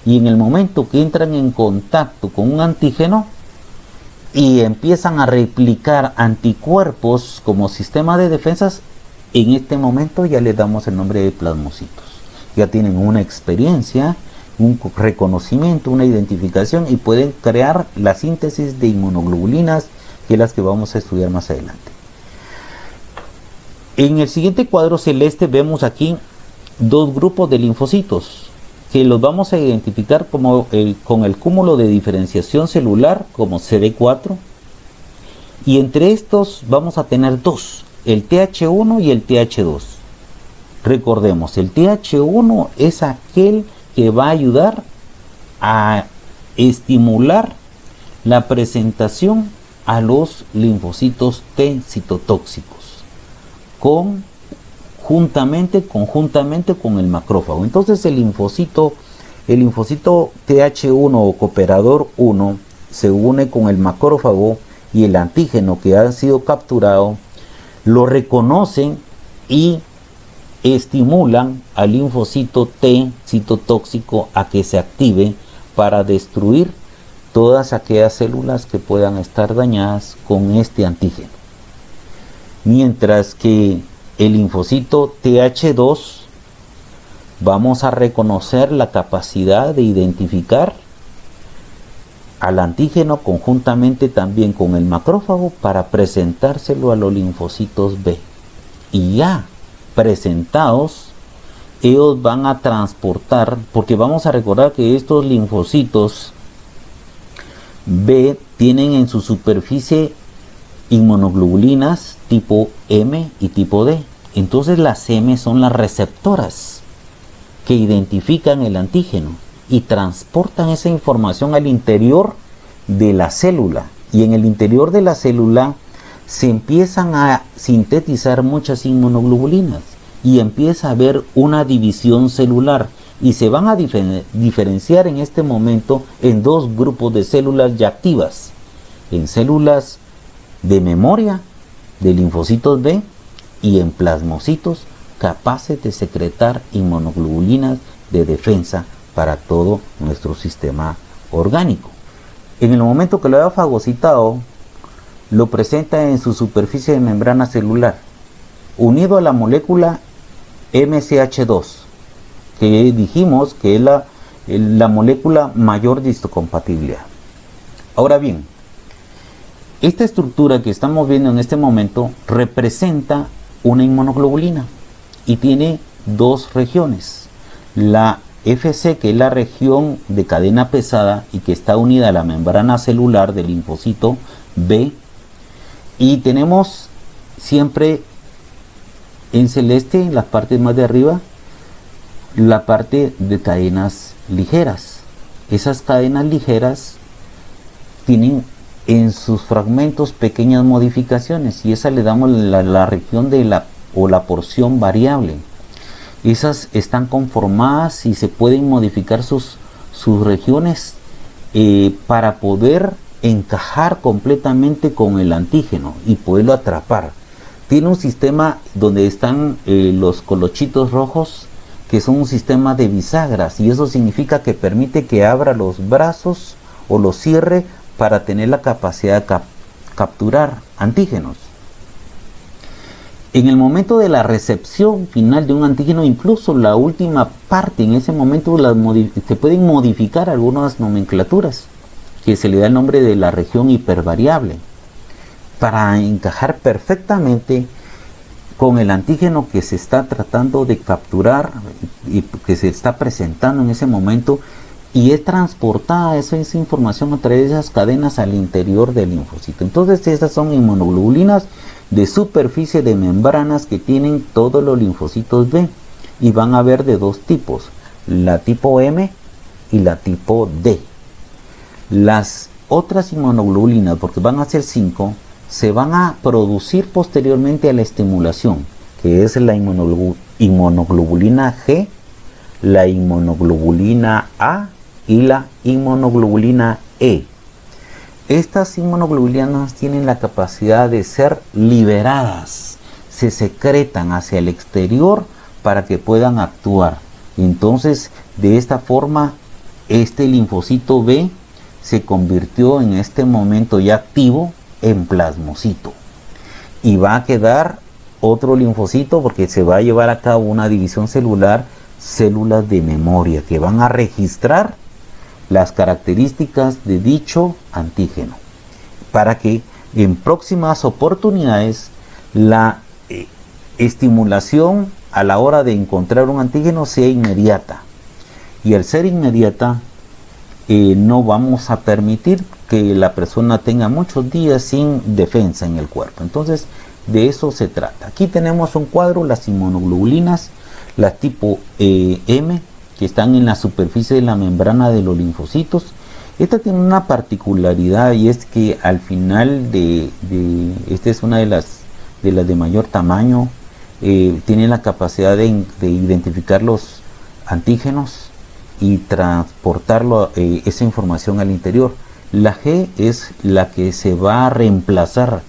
y en el momento que entran en contacto con un antígeno y empiezan a replicar anticuerpos como sistema de defensas, en este momento ya les damos el nombre de plasmocitos. Ya tienen una experiencia, un reconocimiento, una identificación, y pueden crear la síntesis de inmunoglobulinas, que es las que vamos a estudiar más adelante. En el siguiente cuadro celeste vemos aquí dos grupos de linfocitos que los vamos a identificar como con el cúmulo de diferenciación celular como CD4, y entre estos vamos a tener dos, el TH1 y el TH2. Recordemos, el TH1 es aquel que va a ayudar a estimular la presentación a los linfocitos T citotóxicos conjuntamente con el macrófago. Entonces el linfocito TH1 o cooperador 1 se une con el macrófago, y el antígeno que ha sido capturado lo reconocen y estimulan al linfocito T citotóxico a que se active para destruir todas aquellas células que puedan estar dañadas con este antígeno. Mientras que el linfocito TH2 vamos a reconocer la capacidad de identificar al antígeno conjuntamente también con el macrófago para presentárselo a los linfocitos B, y ya presentados ellos van a transportar, porque vamos a recordar que estos linfocitos B tienen en su superficie inmunoglobulinas tipo M y tipo D. Entonces las M son las receptoras que identifican el antígeno y transportan esa información al interior de la célula, y en el interior de la célula se empiezan a sintetizar muchas inmunoglobulinas y empieza a haber una división celular, y se van a diferenciar en este momento en dos grupos de células ya activas, en células de memoria de linfocitos B y en plasmocitos capaces de secretar inmunoglobulinas de defensa para todo nuestro sistema orgánico. En el momento que lo haya fagocitado, lo presenta en su superficie de membrana celular, unido a la molécula MCH2, que dijimos que es la molécula mayor de histocompatibilidad. Ahora bien, esta estructura que estamos viendo en este momento representa una inmunoglobulina y tiene dos regiones. La FC, que es la región de cadena pesada y que está unida a la membrana celular del linfocito B, y tenemos siempre en celeste, en las partes más de arriba, la parte de cadenas ligeras. Esas cadenas ligeras tienen en sus fragmentos pequeñas modificaciones, y esa le damos la región de la porción variable. Esas están conformadas y se pueden modificar sus regiones para poder encajar completamente con el antígeno y poderlo atrapar. Tiene un sistema donde están los colochitos rojos, que son un sistema de bisagras, y eso significa que permite que abra los brazos o los cierre para tener la capacidad de capturar antígenos. En el momento de la recepción final de un antígeno, incluso la última parte, en ese momento se pueden modificar algunas nomenclaturas, que se le da el nombre de la región hipervariable, para encajar perfectamente con el antígeno que se está tratando de capturar y que se está presentando en ese momento, y es transportada esa información a través de esas cadenas al interior del linfocito. Entonces estas son inmunoglobulinas de superficie de membranas que tienen todos los linfocitos B, y van a haber de dos tipos, la tipo M y la tipo D. Las otras inmunoglobulinas, porque van a ser 5, se van a producir posteriormente a la estimulación, que es la inmunoglobulina G, la inmunoglobulina A y la inmunoglobulina E. Estas inmunoglobulinas tienen la capacidad de ser liberadas, se secretan hacia el exterior para que puedan actuar. Entonces, de esta forma, este linfocito B se convirtió en este momento ya activo en plasmocito, y va a quedar otro linfocito porque se va a llevar a cabo una división celular, células de memoria que van a registrar las características de dicho antígeno, para que en próximas oportunidades la estimulación a la hora de encontrar un antígeno sea inmediata, y al ser inmediata no vamos a permitir que la persona tenga muchos días sin defensa en el cuerpo. Entonces, de eso se trata. Aquí tenemos un cuadro, las inmunoglobulinas, las tipo M, que están en la superficie de la membrana de los linfocitos. Esta tiene una particularidad, y es que al final esta es una de las de mayor tamaño, tiene la capacidad de identificar los antígenos y transportarlo esa información al interior. La G es la que se va a reemplazar,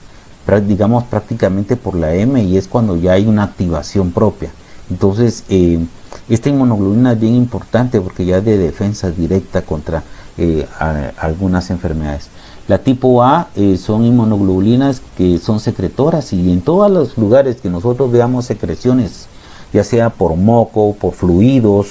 digamos, prácticamente por la M, y es cuando ya hay una activación propia. Entonces esta inmunoglobulina es bien importante porque ya es de defensa directa contra algunas enfermedades. La tipo A son inmunoglobulinas que son secretoras, y en todos los lugares que nosotros veamos secreciones, ya sea por moco, por fluidos,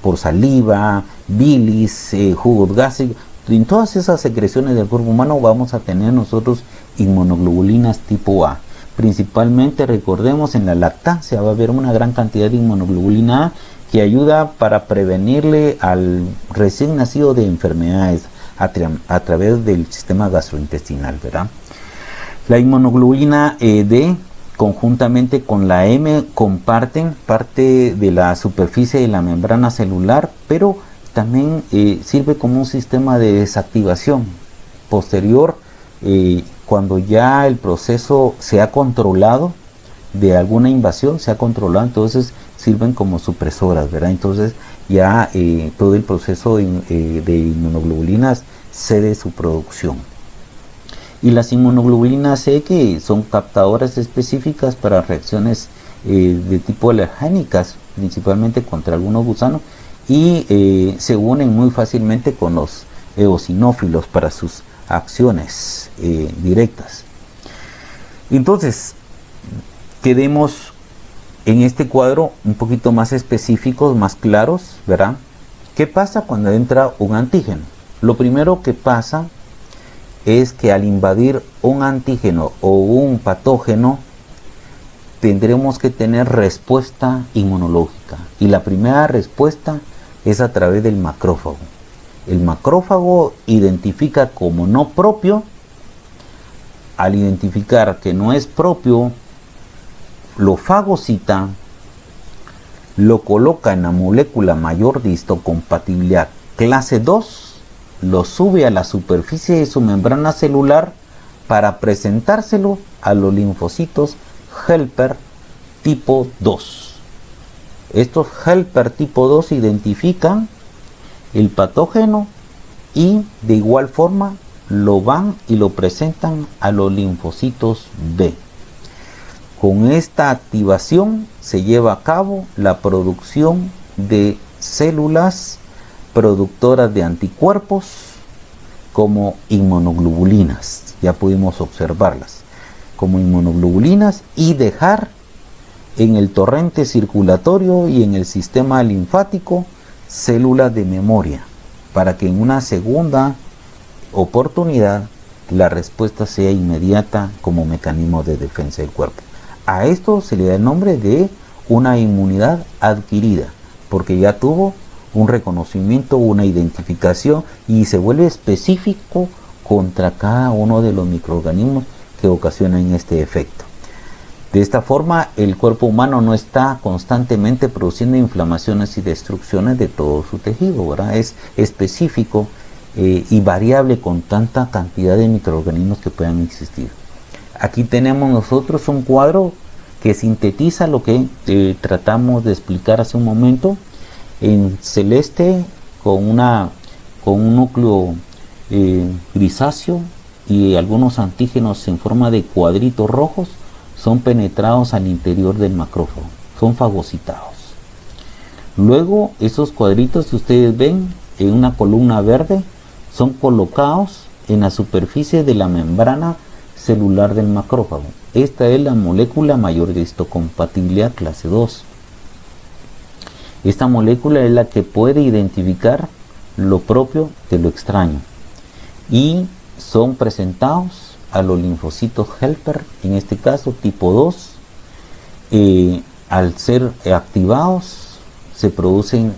por saliva, bilis, jugos gástricos, en todas esas secreciones del cuerpo humano vamos a tener nosotros inmunoglobulinas tipo A. Principalmente, recordemos, en la lactancia va a haber una gran cantidad de inmunoglobulina A que ayuda para prevenirle al recién nacido de enfermedades a través del sistema gastrointestinal, ¿verdad? La inmunoglobulina D, conjuntamente con la M, comparten parte de la superficie de la membrana celular, pero también sirve como un sistema de desactivación posterior, cuando ya el proceso se ha controlado de alguna invasión, se ha controlado, entonces sirven como supresoras, ¿verdad? Entonces ya todo el proceso de inmunoglobulinas cede su producción. Y las inmunoglobulinas C, que son captadoras específicas para reacciones de tipo alergénicas, principalmente contra algunos gusanos, y se unen muy fácilmente con los eosinófilos para sus acciones directas. Entonces, quedemos en este cuadro un poquito más específicos, más claros, ¿verdad? ¿Qué pasa cuando entra un antígeno? Lo primero que pasa es que al invadir un antígeno o un patógeno, tendremos que tener respuesta inmunológica, y la primera respuesta es a través del macrófago. El macrófago identifica como no propio. Al identificar que no es propio, lo fagocita, lo coloca en la molécula mayor de histocompatibilidad clase 2, lo sube a la superficie de su membrana celular para presentárselo a los linfocitos helper tipo 2. Estos helper tipo 2 identifican el patógeno y de igual forma lo van y lo presentan a los linfocitos B. Con esta activación se lleva a cabo la producción de células productoras de anticuerpos como inmunoglobulinas. Ya pudimos observarlas como inmunoglobulinas y dejar en el torrente circulatorio y en el sistema linfático células de memoria para que en una segunda oportunidad la respuesta sea inmediata como mecanismo de defensa del cuerpo. A esto se le da el nombre de una inmunidad adquirida, porque ya tuvo un reconocimiento, una identificación y se vuelve específico contra cada uno de los microorganismos que ocasionan este efecto. De esta forma, el cuerpo humano no está constantemente produciendo inflamaciones y destrucciones de todo su tejido, ¿verdad? Es específico y variable con tanta cantidad de microorganismos que puedan existir. Aquí tenemos nosotros un cuadro que sintetiza lo que tratamos de explicar hace un momento. En celeste con un núcleo grisáceo y algunos antígenos en forma de cuadritos rojos son penetrados al interior del macrófago, son fagocitados. Luego esos cuadritos que ustedes ven en una columna verde son colocados en la superficie de la membrana celular del macrófago. Esta es la molécula mayor de histocompatibilidad clase 2. Esta molécula es la que puede identificar lo propio de lo extraño y son presentados a los linfocitos helper, en este caso tipo 2. Al ser activados se producen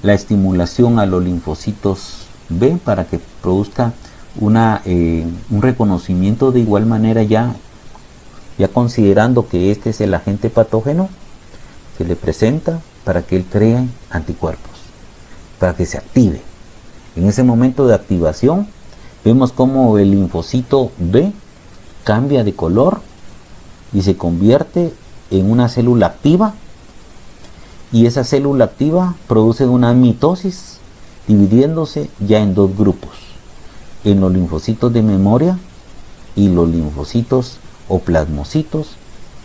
la estimulación a los linfocitos B para que produzca un reconocimiento de igual manera ya considerando que este es el agente patógeno. Se le presenta para que él cree anticuerpos, para que se active. En ese momento de activación vemos cómo el linfocito B cambia de color y se convierte en una célula activa, y esa célula activa produce una mitosis dividiéndose ya en dos grupos, en los linfocitos de memoria y los linfocitos o plasmocitos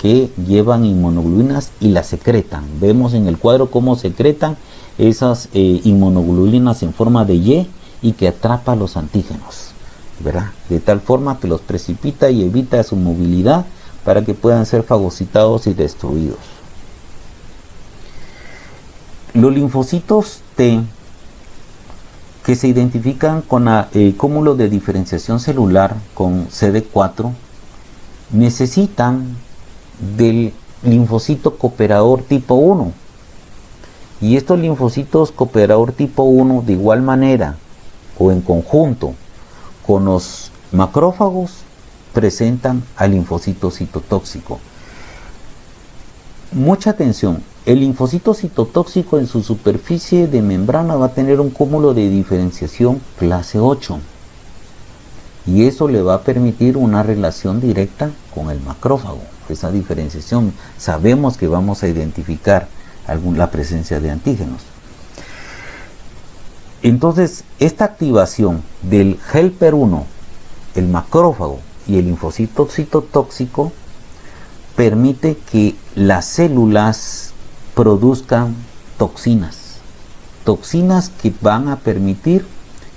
que llevan inmunoglobulinas y las secretan. Vemos en el cuadro cómo secretan esas inmunoglobulinas en forma de Y que atrapa los antígenos, ¿verdad? De tal forma que los precipita y evita su movilidad para que puedan ser fagocitados y destruidos. Los linfocitos T, que se identifican con cúmulo de diferenciación celular con CD4, necesitan del linfocito cooperador tipo 1, y estos linfocitos cooperador tipo 1 de igual manera o en conjunto con los macrófagos presentan al linfocito citotóxico. Mucha atención, el linfocito citotóxico en su superficie de membrana va a tener un cúmulo de diferenciación clase 8, y eso le va a permitir una relación directa con el macrófago. Esa diferenciación sabemos que vamos a identificar la presencia de antígenos. Entonces, esta activación del helper 1, el macrófago y el linfocito citotóxico permite que las células produzcan toxinas que van a permitir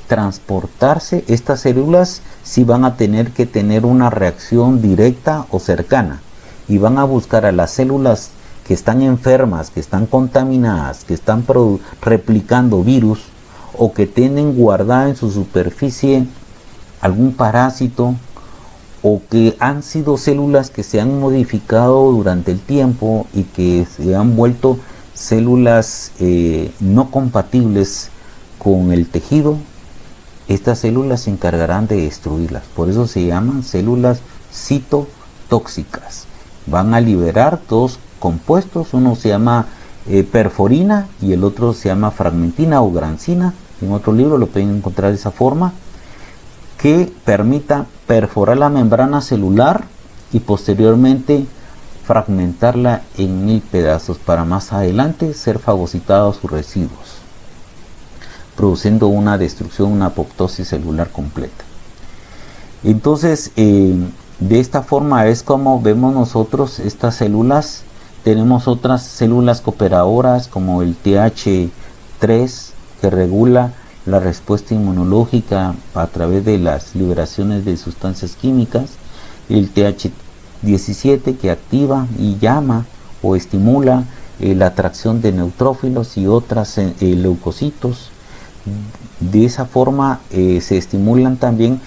transportarse. Estas células sí van a tener que tener una reacción directa o cercana, y van a buscar a las células que están enfermas, que están contaminadas, que están replicando virus, o que tienen guardada en su superficie algún parásito, o que han sido células que se han modificado durante el tiempo y que se han vuelto células no compatibles con el tejido. Estas células se encargarán de destruirlas. Por eso se llaman células citotóxicas. Van a liberar dos compuestos, uno se llama perforina y el otro se llama fragmentina o grancina. En otro libro lo pueden encontrar de esa forma, que permita perforar la membrana celular y posteriormente fragmentarla en 1000 pedazos para más adelante ser fagocitados sus residuos, produciendo una destrucción, una apoptosis celular completa. Entonces, de esta forma es como vemos nosotros estas células tenemos otras células cooperadoras como el TH3, que regula la respuesta inmunológica a través de las liberaciones de sustancias químicas, el TH17, que activa y llama o estimula la atracción de neutrófilos y otras leucocitos. De esa forma se estimulan también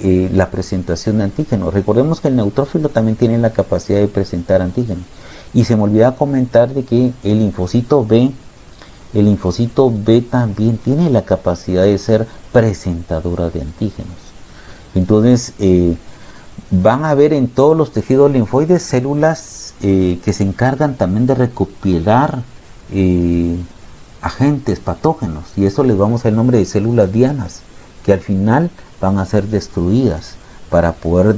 la presentación de antígenos. Recordemos que el neutrófilo también tiene la capacidad de presentar antígenos. Y se me olvidaba comentar de que el linfocito B también tiene la capacidad de ser presentadora de antígenos. Entonces van a ver en todos los tejidos linfoides células que se encargan también de recopilar agentes patógenos, y eso les vamos a dar el nombre de células dianas, que al final van a ser destruidas para poder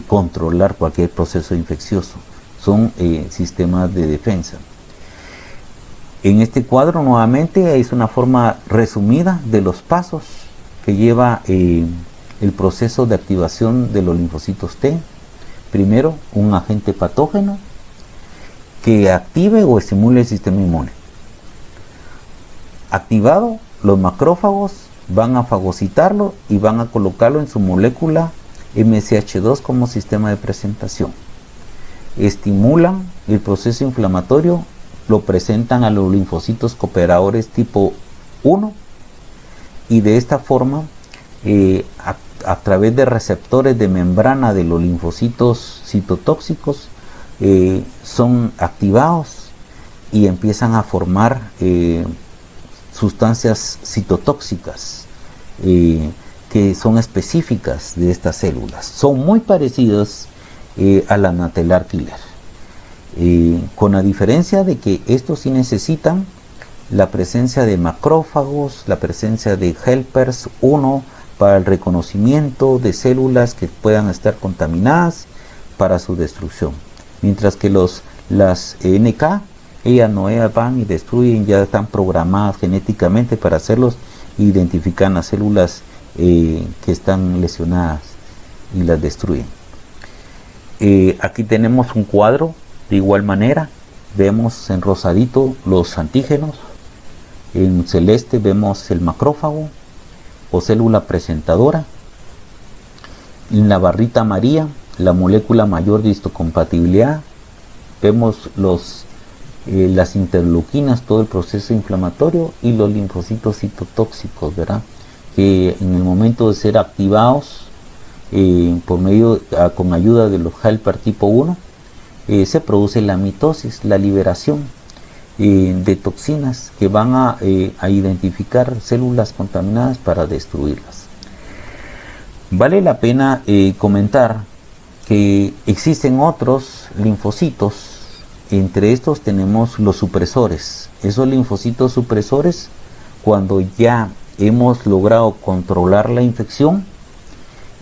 controlar cualquier proceso infeccioso. Son sistemas de defensa. En este cuadro nuevamente es una forma resumida de los pasos que lleva el proceso de activación de los linfocitos T. Primero, un agente patógeno que active o estimule el sistema inmune. Activado, los macrófagos van a fagocitarlo y van a colocarlo en su molécula MSH2 como sistema de presentación. Estimulan el proceso inflamatorio, lo presentan a los linfocitos cooperadores tipo 1, y de esta forma a través de receptores de membrana de los linfocitos citotóxicos son activados y empiezan a formar sustancias citotóxicas que son específicas de estas células. Son muy parecidas a la Natellar killer, con la diferencia de que estos sí necesitan la presencia de macrófagos, la presencia de helpers 1 para el reconocimiento de células que puedan estar contaminadas para su destrucción, mientras que las NK, ellas no van y destruyen, ya están programadas genéticamente para hacerlos, identifican las células que están lesionadas y las destruyen. Aquí tenemos un cuadro de igual manera, vemos en rosadito los antígenos, en celeste vemos el macrófago o célula presentadora, en la barrita amarilla la molécula mayor de histocompatibilidad, vemos las interleuquinas, todo el proceso inflamatorio, y los linfocitos citotóxicos, ¿verdad?, que en el momento de ser activados con ayuda de los helper tipo 1, se produce la mitosis, la liberación de toxinas que van a identificar células contaminadas para destruirlas. Vale la pena comentar que existen otros linfocitos. Entre estos tenemos los supresores. Esos linfocitos supresores, cuando ya hemos logrado controlar la infección,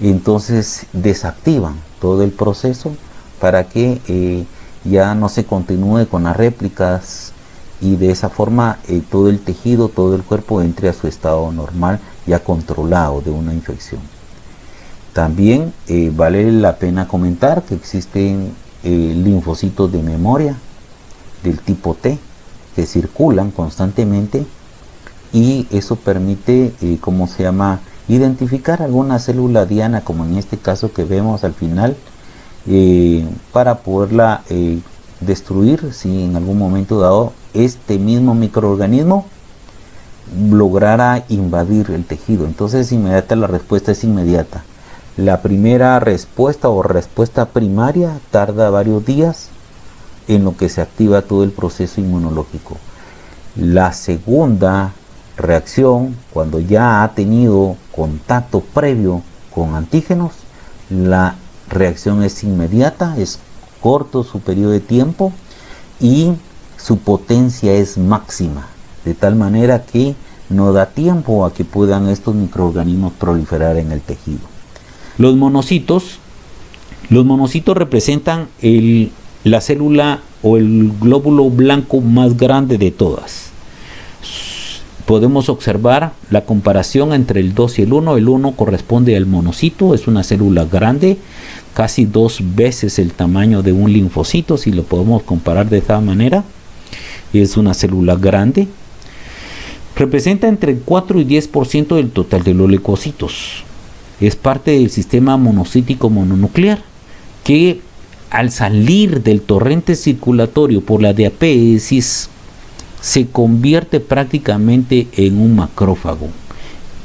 entonces desactivan todo el proceso para que ya no se continúe con las réplicas, y de esa forma todo el tejido, todo el cuerpo entre a su estado normal ya controlado de una infección. También vale la pena comentar que existen linfocitos de memoria del tipo T que circulan constantemente, y eso permite identificar alguna célula diana, como en este caso que vemos al final, para poderla destruir si en algún momento dado este mismo microorganismo lograra invadir el tejido. Entonces la respuesta es inmediata. La primera respuesta o respuesta primaria tarda varios días en lo que se activa todo el proceso inmunológico. La segunda reacción, cuando ya ha tenido contacto previo con antígenos, la reacción es inmediata, es corto su periodo de tiempo y su potencia es máxima, de tal manera que no da tiempo a que puedan estos microorganismos proliferar en el tejido. Los monocitos representan la célula o el glóbulo blanco más grande de todas. Podemos observar la comparación entre el 2 y el 1. El 1 corresponde al monocito, es una célula grande, casi 2 veces el tamaño de un linfocito, si lo podemos comparar de esta manera. Es una célula grande. Representa entre el 4 y 10% del total de los leucocitos. Es parte del sistema monocítico mononuclear que al salir del torrente circulatorio por la diapéresis se convierte prácticamente en un macrófago,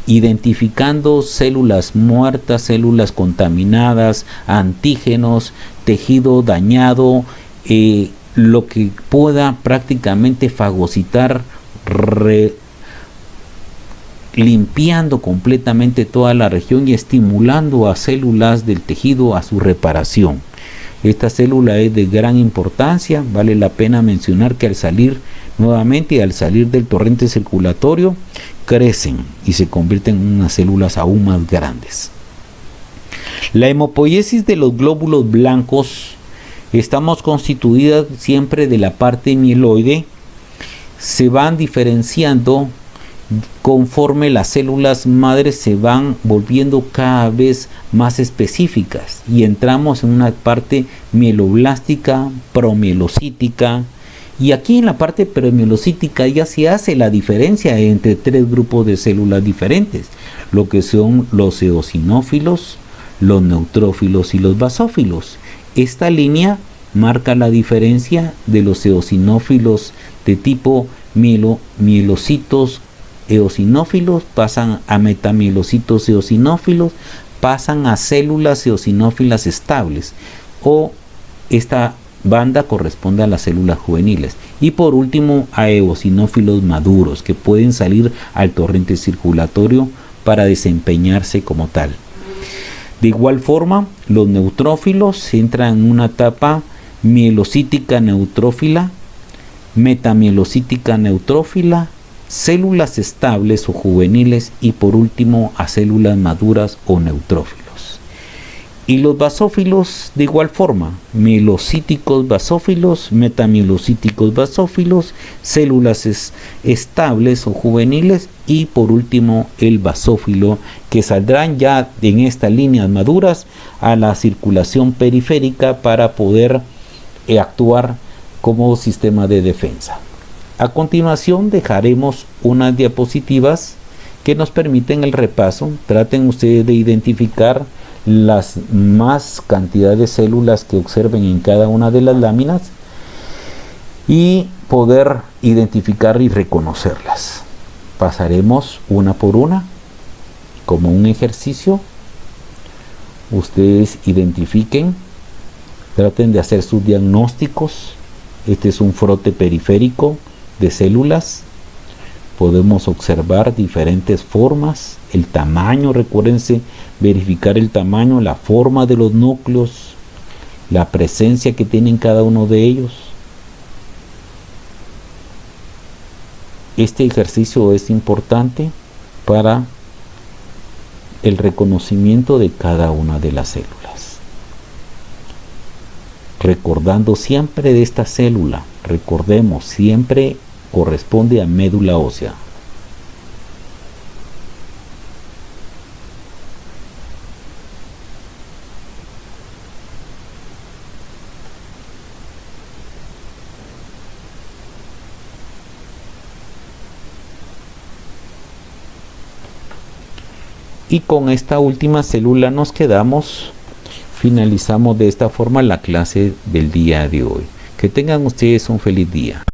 identificando células muertas, células contaminadas, antígenos, tejido dañado, lo que pueda prácticamente fagocitar, limpiando completamente toda la región y estimulando a células del tejido a su reparación. Esta célula es de gran importancia. Vale la pena mencionar que al salir del torrente circulatorio crecen y se convierten en unas células aún más grandes. La hemopoiesis de los glóbulos blancos, estamos constituidas siempre de la parte mieloide, se van diferenciando conforme las células madres se van volviendo cada vez más específicas y entramos en una parte mieloblástica, promielocítica, y aquí en la parte promielocítica ya se hace la diferencia entre 3 grupos de células diferentes, lo que son los eosinófilos, los neutrófilos y los basófilos. Esta línea marca la diferencia de los eosinófilos de tipo mielocitos eosinófilos, pasan a metamielocitos eosinófilos, pasan a células eosinófilas estables, o esta banda corresponde a las células juveniles, y por último a eosinófilos maduros que pueden salir al torrente circulatorio para desempeñarse como tal. De igual forma, los neutrófilos entran en una etapa mielocítica neutrófila, metamielocítica neutrófila, células estables o juveniles y por último a células maduras o neutrófilos. Y los basófilos de igual forma, mielocíticos basófilos, metamielocíticos basófilos, células estables o juveniles y por último el basófilo, que saldrán ya en estas líneas maduras a la circulación periférica para poder actuar como sistema de defensa. A continuación dejaremos unas diapositivas que nos permiten el repaso. Traten ustedes de identificar las más cantidad de células que observen en cada una de las láminas y poder identificar y reconocerlas. Pasaremos una por una como un ejercicio. Ustedes identifiquen, traten de hacer sus diagnósticos. Este es un frote periférico de células. Podemos observar diferentes formas, el tamaño, recuérdense verificar el tamaño, la forma de los núcleos, la presencia que tienen cada uno de ellos. Este ejercicio es importante para el reconocimiento de cada una de las células. Recordando siempre de esta célula, recordemos, siempre corresponde a médula ósea. Y con esta última célula nos quedamos. Finalizamos de esta forma la clase del día de hoy. Que tengan ustedes un feliz día.